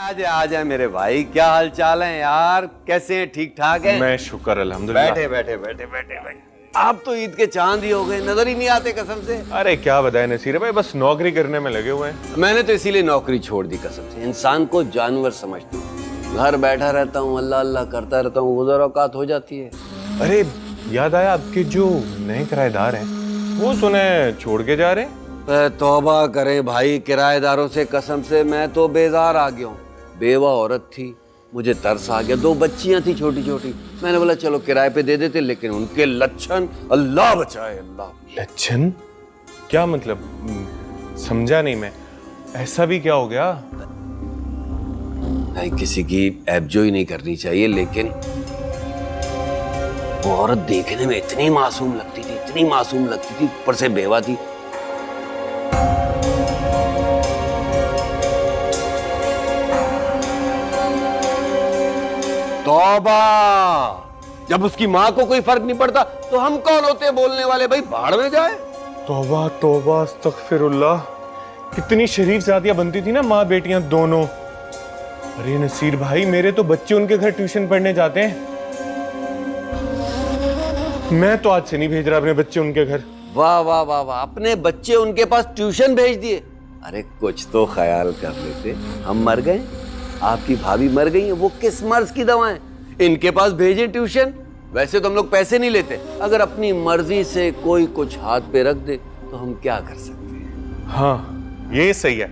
आ जाए मेरे भाई, क्या हाल चाल है यार? कैसे हैं? ठीक ठाक हैं? मैं शुक्र अल्हम्दुलिल्लाह। बैठे बैठे बैठे बैठे बैठे। आप तो ईद के चांद ही हो गए, नजर ही नहीं आते कसम से। अरे क्या बताए नसीर भाई, बस नौकरी करने में लगे हुए हैं। मैंने तो इसीलिए नौकरी छोड़ दी कसम से। इंसान को जानवर समझता हूँ, घर बैठा रहता हूँ, अल्लाह अल्लाह करता रहता हूँ, गुज़र औकात हो जाती है। अरे याद आया, आपके जो नए किराएदार हैं वो सुने छोड़ के जा रहे हैं। तौबा करें भाई, किराएदारों से कसम से मैं तो बेजार आ गया हूँ। बेवा औरत थी, मुझे तरस आ गया, 2 बच्चियां थी छोटी छोटी। मैंने बोला चलो किराए पे दे देते, लेकिन उनके लक्षण अल्लाह बचाए अल्लाह। लच्छन? क्या मतलब? समझा नहीं मैं। ऐसा भी क्या हो गया? नहीं, किसी की ऐबजोई नहीं करनी चाहिए, लेकिन वो औरत देखने में इतनी मासूम लगती थी, इतनी मासूम लगती थी, ऊपर से बेवा थी। तौबा! जब उसकी माँ को कोई फर्क नहीं पड़ता तो हम कौन होते बोलने वाले? भाई भाड़ में जाए। तौबा तौबा अस्तगफिरुल्लाह। कितनी शरीफ जातियां बनती थी ना, माँ बेटियां दोनों। अरे नसीर भाई, मेरे तो बच्चे उनके घर ट्यूशन पढ़ने जाते हैं। मैं तो आज से नहीं भेज रहा अपने बच्चे उनके घर। वाह वाह वाह वाह, अपने बच्चे उनके पास ट्यूशन भेज दिए। अरे कुछ तो ख्याल कर लेते। हम मर गए, आपकी भाभी मर गई है, वो किस मर्ज की दवाएं? इनके पास भेजे ट्यूशन। वैसे तो हम लोग पैसे नहीं लेते, अगर अपनी मर्जी से कोई कुछ हाथ पे रख दे तो हम क्या कर सकते हैं? हाँ ये सही है।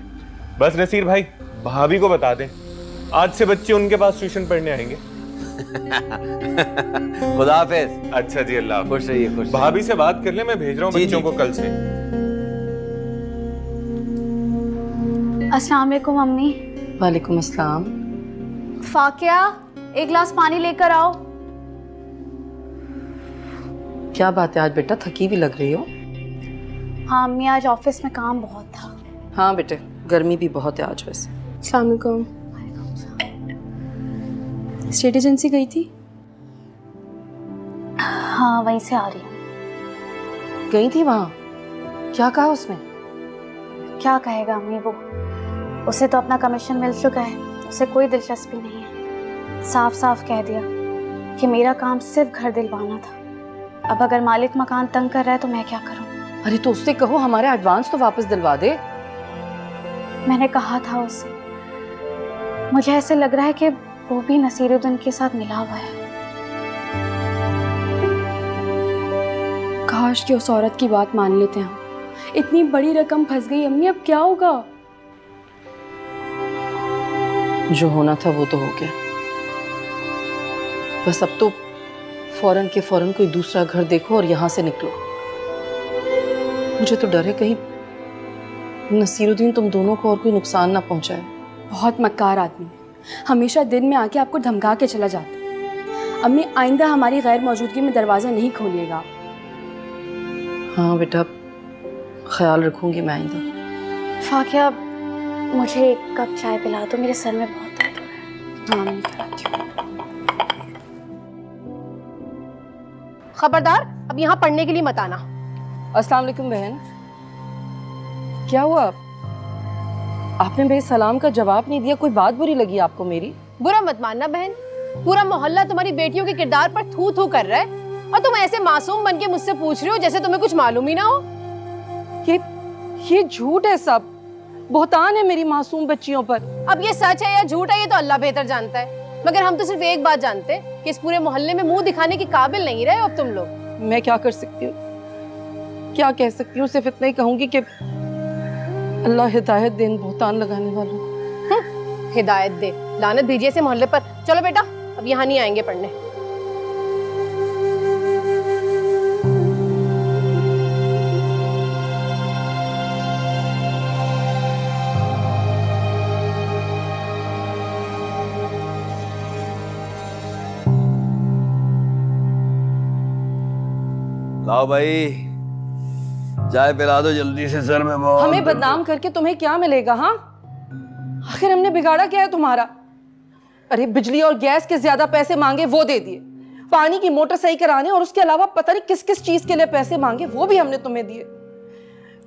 बस नसीर भाई, भाभी को बता दें आज से बच्चे उनके पास ट्यूशन पढ़ने आएंगे। खुदा हाफिज। अच्छा जी, अल्लाह हाफिज। खुश रहिए, खुश रहिए। भाभी से बात कर ले, मैं भेज रहा हूँ जी, बच्चों जी, को जी। कल से। अस्सलाम वालेकुम मम्मी। वालेकुम अस्सलाम। फाकिया, एक गिलास पानी लेकर आओ। क्या बात है, आज बेटा थकी भी लग रही हो? हाँ अम्मी, आज ऑफिस में काम बहुत था। हाँ बेटे, गर्मी भी बहुत है आज वैसे। अस्सलाम वालेकुम। स्टेट एजेंसी गई थी? हाँ वहीं से आ रही हूँ। गई थी वहाँ? क्या कहा उसने? क्या कहेगा अम्मी, वो उसे तो अपना कमीशन मिल चुका है, उसे कोई दिलचस्पी नहीं है। साफ साफ कह दिया कि मेरा काम सिर्फ घर दिलवाना था। अब अगर मालिक मकान तंग कर रहा है तो मैं क्या करूँ? अरे तो उससे कहो हमारे एडवांस तो वापस दिलवा दे। मैंने कहा था उसे। मुझे ऐसे लग रहा है कि वो भी नसीरुद्दीन के साथ मिला हुआ है। काश कि उस औरत की बात मान लेते हम। इतनी बड़ी रकम फंस गई अम्मी, अब क्या होगा? जो होना था वो तो हो गया। बस अब तो फौरन के फौरन कोई दूसरा घर देखो और यहाँ से निकलो। मुझे तो डर है कहीं नसीरुद्दीन तुम दोनों को और कोई नुकसान ना पहुंचाए। बहुत मक्कार आदमी है, हमेशा दिन में आके आपको धमका के चला जाता। अम्मी आइंदा हमारी गैर मौजूदगी में दरवाजा नहीं खोलिएगा। हाँ बेटा, ख्याल रखूंगी मैं आइंदा। फाकिया, मुझे एक कप चाय पिला दो, मेरे सर में बहुत दर्द हो रहा है। हाँ अम्मी, कराती हूँ। खबरदार, अब यहाँ पढ़ने के लिए मत आना। अस्सलाम वालेकुम बहन। क्या हुआ? आपने मेरे सलाम का जवाब नहीं दिया, कोई बात बुरी लगी आपको मेरी? बुरा मत मानना बहन, पूरा मोहल्ला तुम्हारी बेटियों के किरदार पर थू थू कर रहा है और तुम ऐसे मासूम बन के मुझसे पूछ रहे हो जैसे तुम्हें कुछ मालूम ही ना हो। ये झूठ है, सब बहुतान है मेरी मासूम बच्चियों पर। अब ये सच है या झूठ है ये तो अल्लाह बेहतर जानता है, मगर हम तो सिर्फ एक बात जानते हैं कि इस पूरे मोहल्ले में मुंह दिखाने के काबिल नहीं रहे अब तुम लोग। मैं क्या कर सकती हूँ, क्या कह सकती हूँ? सिर्फ इतना ही कहूंगी कि अल्लाह हिदायत दे इन बहुतान लगाने वालों को। हिदायत दे, लानत भेजिए से मोहल्ले पर। चलो बेटा, अब यहाँ नहीं आएंगे पढ़ने। लाओ भाई, चाय पिला दो जल्दी से, सर में बहुत हमें बदनाम करके तुम्हें क्या मिलेगा? हाँ, आखिर हमने बिगाड़ा क्या है तुम्हारा? अरे बिजली और गैस के ज्यादा पैसे मांगे वो दे दिए, पानी की मोटर सही कराने और उसके अलावा पता नहीं किस किस चीज के लिए पैसे मांगे वो भी हमने तुम्हें दिए।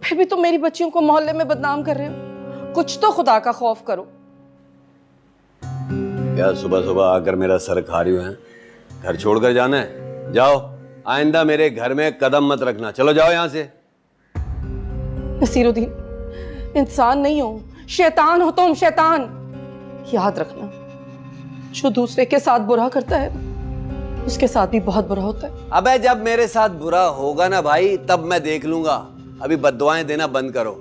फिर भी तुम मेरी बच्चियों को मोहल्ले में बदनाम कर रहे हो। कुछ तो खुदा का खौफ करो। क्या सुबह सुबह आकर मेरा सर खा रही हो हैं? घर छोड़कर जाना है? जाओ, आइंदा मेरे घर में कदम मत रखना। चलो जाओ यहाँ से। नसीरुद्दीन, इंसान नहीं हो, शैतान हो तुम, शैतान। याद रखना, जो दूसरे के साथ बुरा करता है उसके साथ भी बहुत बुरा होता है। अबे जब मेरे साथ बुरा होगा ना भाई, तब मैं देख लूंगा। अभी बद्दुआएं देना बंद करो।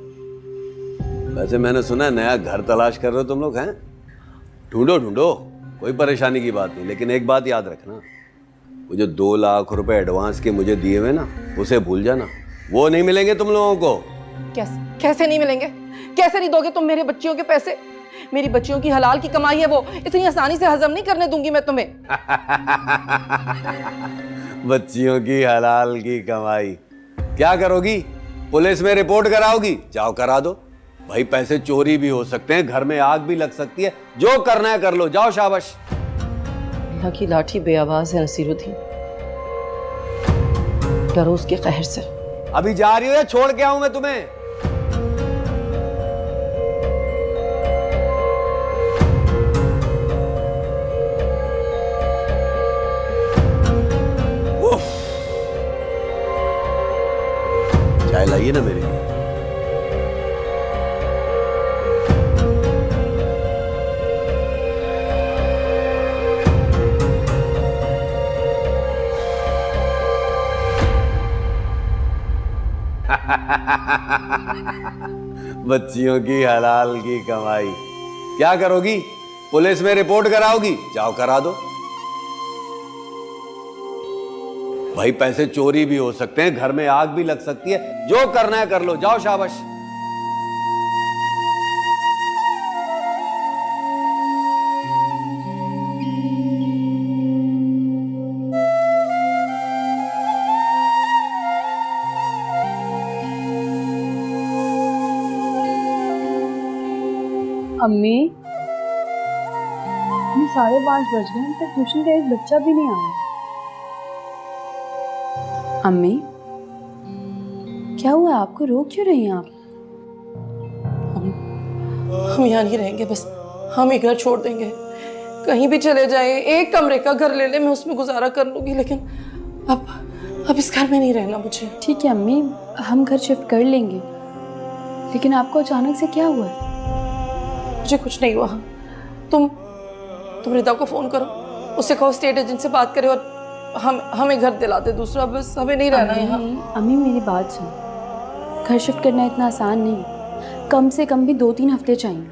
वैसे मैंने सुना नया घर तलाश कर रहे हो तुम लोग, हैं? ढूंढो ढूंढो, कोई परेशानी की बात नहीं, लेकिन एक बात याद रखना, वो जो 2 लाख रुपए एडवांस के मुझे दिए हुए ना, उसे भूल जाना। वो नहीं मिलेंगे तुम लोगों को। कैसे नहीं मिलेंगे? कैसे नहीं दोगे तुम मेरे बच्चियों के पैसे? मेरी बच्चियों की हलाल की कमाई है, वो इतनी आसानी से हजम नहीं करने दूंगी मैं तुम्हें। बच्चियों की हलाल की कमाई क्या करोगी? पुलिस में रिपोर्ट कराओगी? जाओ करा दो भाई, पैसे चोरी भी हो सकते हैं, घर में आग भी लग सकती है, जो करना है कर लो, जाओ शाबाश। अल्लाह की लाठी बेआवाज है नसीरुद्दीन, डरो उसके कहर से। अभी जा रही हो या छोड़ के आऊं मैं तुम्हें? चाय लाइए ना मेरे लिए। बच्चियों की हलाल की कमाई क्या करोगी? पुलिस में रिपोर्ट कराओगी? जाओ करा दो भाई, पैसे चोरी भी हो सकते हैं, घर में आग भी लग सकती है, जो करना है कर लो, जाओ शाबाश। अम्मी, 5:30 बज गए, तक ट्यूशन का एक बच्चा भी नहीं आया। अम्मी, क्या हुआ? आपको रोक क्यों रही हैं आप? हम यहाँ नहीं रहेंगे, बस हम ही घर छोड़ देंगे। कहीं भी चले जाए, एक कमरे का घर ले ले, मैं उसमें गुजारा कर लूंगी, लेकिन अब इस घर में नहीं रहना मुझे। ठीक है अम्मी, हम घर शिफ्ट कर लेंगे, लेकिन आपको अचानक से क्या हुआ? मुझे कुछ नहीं हुआ। तुम रिदा को फोन करो, उससे कहो स्टेट एजेंट से बात करे और हमें घर दिला दे दूसरा, बस हमें नहीं रहना यहाँ। अम्मी मेरी बात सुन, घर शिफ्ट करना इतना आसान नहीं, कम से कम भी 2-3 हफ्ते चाहिए,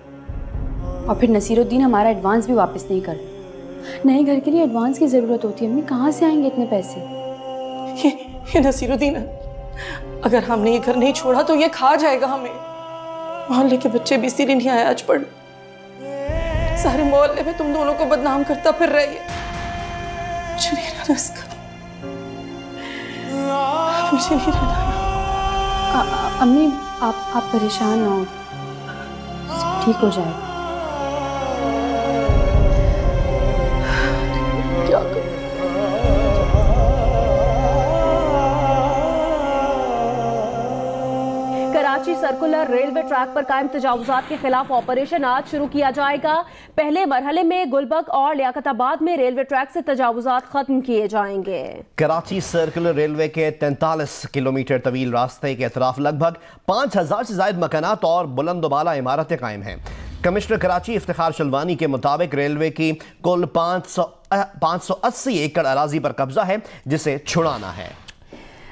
और फिर नसीरुद्दीन हमारा एडवांस भी वापस नहीं कर। नए घर के लिए एडवांस की ज़रूरत होती है अम्मी, कहाँ से आएंगे इतने पैसे? ये नसीरुद्दीन है, अगर हमने ये घर नहीं छोड़ा तो ये खा जाएगा हमें। मोहल्ले के बच्चे भी इसीलिए नहीं आए आज पढ़, सारे मोहल्ले में तुम दोनों को बदनाम करता फिर रही है। मुझे नहीं रहना इसका, मुझे नहीं रहना। अम्मी आप परेशान ना हो, सब ठीक हो जाएगा। क्या करूं? कराची सर्कुलर रेलवे ट्रैक पर कायम तजावुजात के खिलाफ ऑपरेशन आज शुरू किया जाएगा। पहले मरहले में गुलबर्ग और लियाकताबाद में रेलवे ट्रैक से तजावुजात खत्म किए जाएंगे। कराची सर्कुलर रेलवे के 43 किलोमीटर तवील रास्ते के अतराफ लगभग 5000 से ज्यादा मकानात और बुलंदबाला इमारतें कायम हैं। कमिश्नर कराची इफ्तिखार शलवानी के मुताबिक रेलवे की कुल 580 एकड़ अराजी पर कब्जा है, जिसे छुड़ाना है।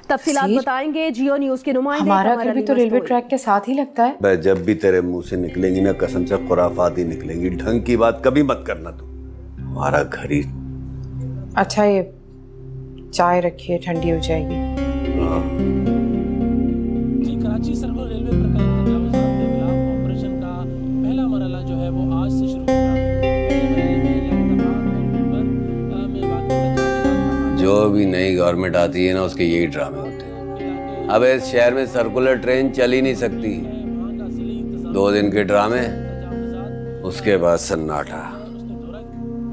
तफसीलात बताएंगे जियो न्यूज के नुमाइंदे। हमारा घर भी तो रेलवे ट्रैक के साथ ही लगता है। जब भी तेरे मुंह से निकलेंगी ना कसम से खुराफात ही निकलेंगी, ढंग की बात कभी मत करना तू। हमारा घर ही। अच्छा ये चाय रखिए, ठंडी हो जाएगी। जी, कराची सर्कुलर रेलवे पर कायम तजावुजात के खिलाफ ऑपरेशन का पहला मरहला जो है वो आज से शुरू होगा। जो भी नई गवर्नमेंट आती है ना, उसके यही ड्रामे होते हैं। अब इस शहर में सर्कुलर ट्रेन चल ही नहीं सकती। 2 दिन के ड्रामे, उसके बाद सन्नाटा।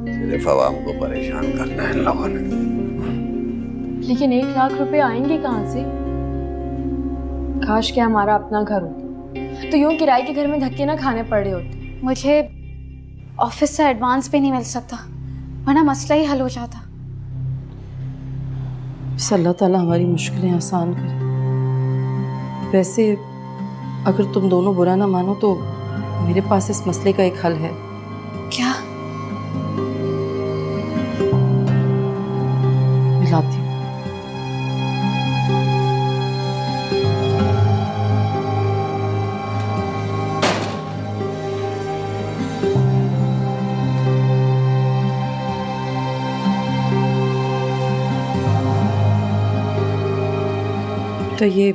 सिर्फ आवाम को परेशान करना है इन लोगों ने। लेकिन 1 लाख रुपए आएंगे कहाँ से? काश के हमारा अपना घर होता, तो यूं किराए के घर में धक्के ना खाने पड़ रहे होते। मुझे ऑफिस से एडवांस भी नहीं मिल सकता, वरना मसला ही हल हो जाता। बस अल्लाह ताला हमारी मुश्किलें आसान करे। वैसे अगर तुम दोनों बुरा ना मानो तो मेरे पास इस मसले का एक हल है। क्या? मिलाती हूँ। तो ये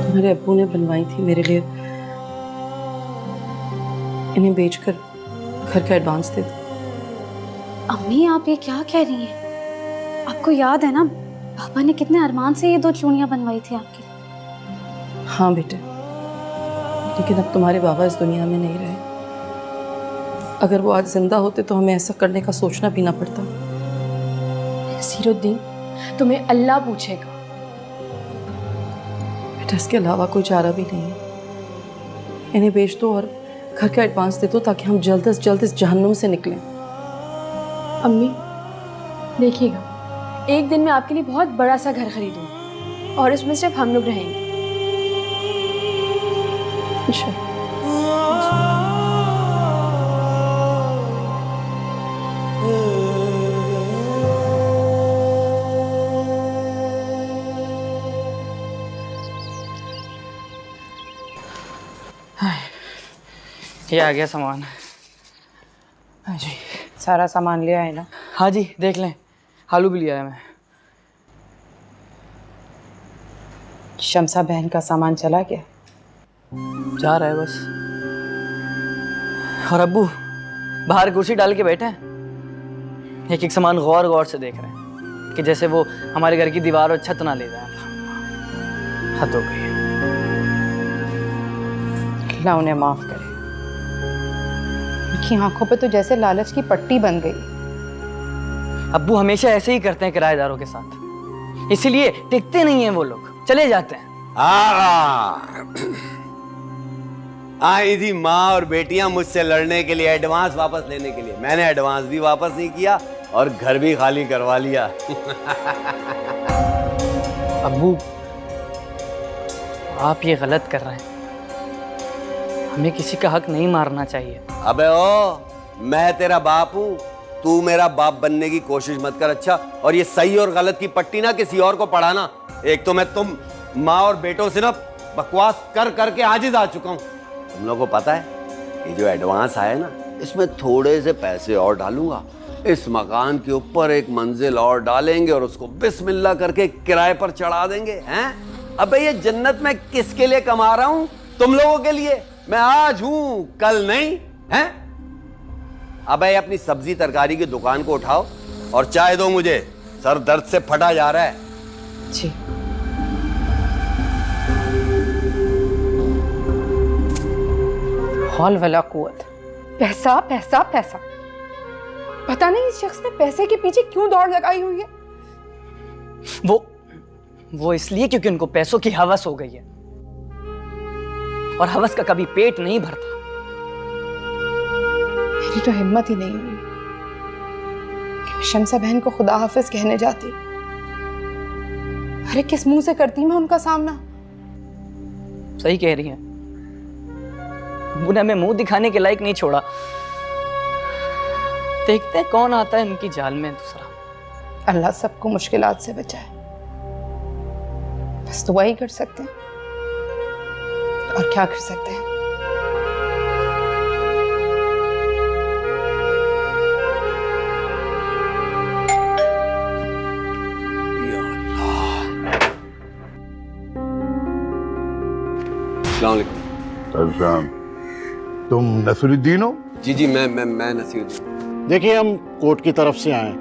तुम्हारे अब्बू ने बनवाई थी मेरे लिए, इन्हें बेचकर घर का एडवांस दे दो। अम्मी आप ये क्या कह रही हैं? आपको याद है ना पापा ने कितने अरमान से ये 2 चूड़ियां बनवाई थी आपके लिए। हाँ बेटे, लेकिन अब तुम्हारे बाबा इस दुनिया में नहीं रहे। अगर वो आज जिंदा होते तो हमें ऐसा करने का सोचना भी ना पड़ता। नसीरुद्दीन, तुम्हें अल्लाह पूछेगा। बेटा इसके अलावा कोई चारा भी नहीं है। इन्हें बेच दो और घर का एडवांस दे दो ताकि हम जल्द से जल्द इस जहन्नुम से निकलें। अम्मी देखिएगा, एक दिन मैं आपके लिए बहुत बड़ा सा घर खरीदूंगी और इसमें सिर्फ हम लोग रहेंगे। इंशाअल्लाह। ये आ गया सामान। हाँ जी, सारा सामान लिया है ना? हाँ जी, देख लें, आलू भी लिया है मैं। शमसा बहन का सामान चला गया? जा रहा है बस। और अब्बू बाहर कुर्सी डाल के बैठे हैं, एक एक सामान गौर गौर से देख रहे हैं कि जैसे वो हमारे घर की दीवार और छत ना ले जाए। हद हो गई। अल्लाह उन्हें माफ करे। उनकी आंखों पे तो जैसे लालच की पट्टी बन गई। अब्बू हमेशा ऐसे ही करते हैं किराएदारों के साथ, इसीलिए टिकते नहीं हैं वो लोग, चले जाते हैं। आई थी माँ और बेटियां मुझसे लड़ने के लिए, एडवांस वापस लेने के लिए। मैंने एडवांस भी वापस नहीं किया और घर भी खाली करवा लिया। अब्बू आप ये गलत कर रहे हैं, हमें किसी का हक नहीं मारना चाहिए। अबे ओ, मैं तेरा बाप हूँ, तू मेरा बाप बनने की कोशिश मत कर। अच्छा, और ये सही और गलत की पट्टी ना किसी और को पढ़ाना। एक तो मैं तुम माँ और बेटों से ना बकवास कर करके आजिज आ चुका हूँ। तुम लोगों को पता है ये जो एडवांस आया ना, इसमें थोड़े से पैसे और डालूंगा, इस मकान के ऊपर एक मंजिल और डालेंगे और उसको बिस्मिल्लाह करके किराए पर चढ़ा देंगे। हैं? अबे ये जन्नत मैं किसके लिए कमा रहा हूँ? तुम लोगों के लिए। मैं आज हूँ कल नहीं। हैं? अबे अपनी सब्जी तरकारी की दुकान को उठाओ और चाय दो मुझे, सर दर्द से फटा जा रहा है। जी। हौल वला कुव्वत। पैसा पैसा पैसा, पता नहीं इस शख्स ने पैसे के पीछे क्यों दौड़ लगाई हुई है। वो इसलिए क्योंकि उनको पैसों की हवस हो गई है, और हवस का कभी पेट नहीं भरता। मेरी तो हिम्मत ही नहीं हुई कि शमसा बहन को खुदा हाफिज कहने जाती। अरे किस मुंह से करती मैं उनका सामना? सही कह रही हैं, उन्हें मैं मुंह दिखाने के लायक नहीं छोड़ा। देखते हैं कौन आता है इनकी जाल में दूसरा। अल्लाह सबको मुश्किलात से बचाए, बस दुआ ही कर सकते हैं, और क्या कर सकते हैं। अस्सलाम। तुम नसीरुद्दीन हो? जी जी, मैं नसीरुद्दीन। देखिए, हम कोर्ट की तरफ से आए।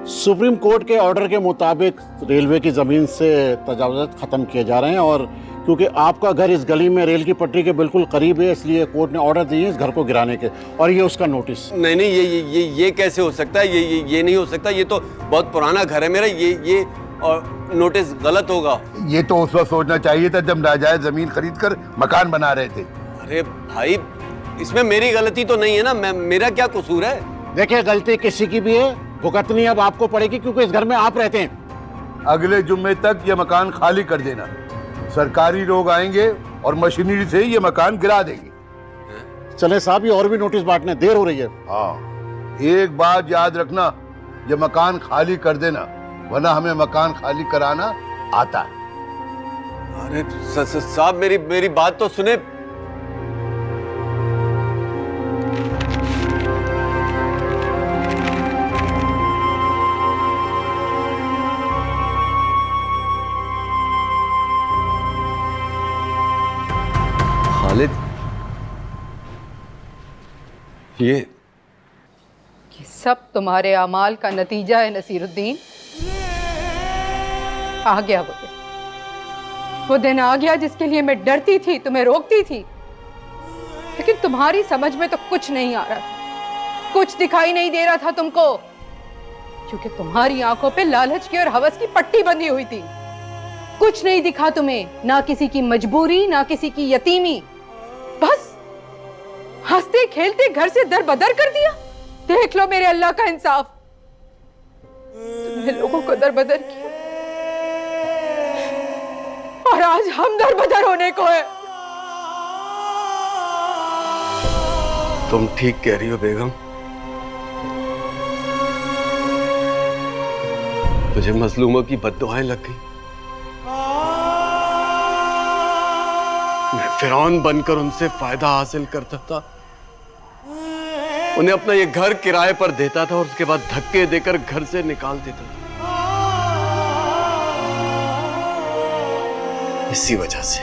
सुप्रीम कोर्ट के ऑर्डर के मुताबिक रेलवे की ज़मीन से तजावुज़ात ख़त्म किए जा रहे हैं, और क्योंकि आपका घर इस गली में रेल की पटरी के बिल्कुल करीब है, इसलिए कोर्ट ने ऑर्डर दिए इस घर को गिराने के, और ये उसका नोटिस। नहीं नहीं, ये कैसे हो सकता है? ये नहीं हो सकता। ये तो बहुत पुराना घर है मेरा। ये और नोटिस गलत होगा। ये तो उस वक्त सोचना चाहिए था जब नाजायज जमीन खरीद कर मकान बना रहे थे। अरे भाई, इसमें मेरी गलती तो नहीं है ना, मेरा क्या कसूर है? देखिए, गलती किसी की भी है, भुगतनी अब आपको पड़ेगी, क्योंकि इस घर में आप रहते हैं। अगले जुम्मे तक ये मकान खाली कर देना। सरकारी लोग आएंगे और मशीनरी से ये मकान गिरा देंगे। चले साहब, ये और भी नोटिस बांटने, देर हो रही है। हाँ, एक बात याद रखना, ये मकान खाली कर देना, वरना हमें मकान खाली कराना आता है। अरे साहब, मेरी बात तो सुने। खालिद, ये सब तुम्हारे अमाल का नतीजा है नसीरुद्दीन। आ गया वो दिन आ गया जिसके लिए मैं डरती थी, तुम्हें रोकती थी, लेकिन तुम्हारी समझ में तो कुछ नहीं आ रहा था, कुछ दिखाई नहीं दे रहा था तुमको, क्योंकि तुम्हारी आंखों पे लालच की और हवस की पट्टी बंधी हुई थी। कुछ नहीं दिखा तुम्हें, ना किसी की मजबूरी, ना किसी की यतीमी, बस हंसते खेलते घर से दर बदर कर दिया। देख लो मेरे अल्लाह का इंसाफ, तुमने लोगों को दर बदर किया और आज हम दर बदर होने को है। तुम ठीक कह रही हो बेगम, तुझे मजलूमों की बद्दुआएं लग गई। मैं फिरौन बनकर उनसे फायदा हासिल करता था, उन्हें अपना ये घर किराए पर देता था और उसके बाद धक्के देकर घर से निकाल देता था। इसी वजह से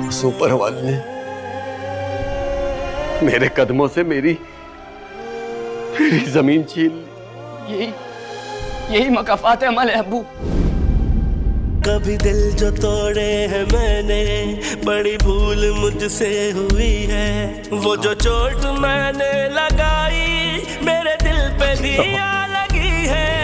उस ऊपर वाले ने मेरे कदमों से मेरी जमीन छीन ली। यही मकाफात है हमारे अब्बू। कभी दिल जो तोड़े हैं मैंने, बड़ी भूल मुझसे हुई है। वो जो चोट मैंने लगाई मेरे दिल पे भी आ लगी है।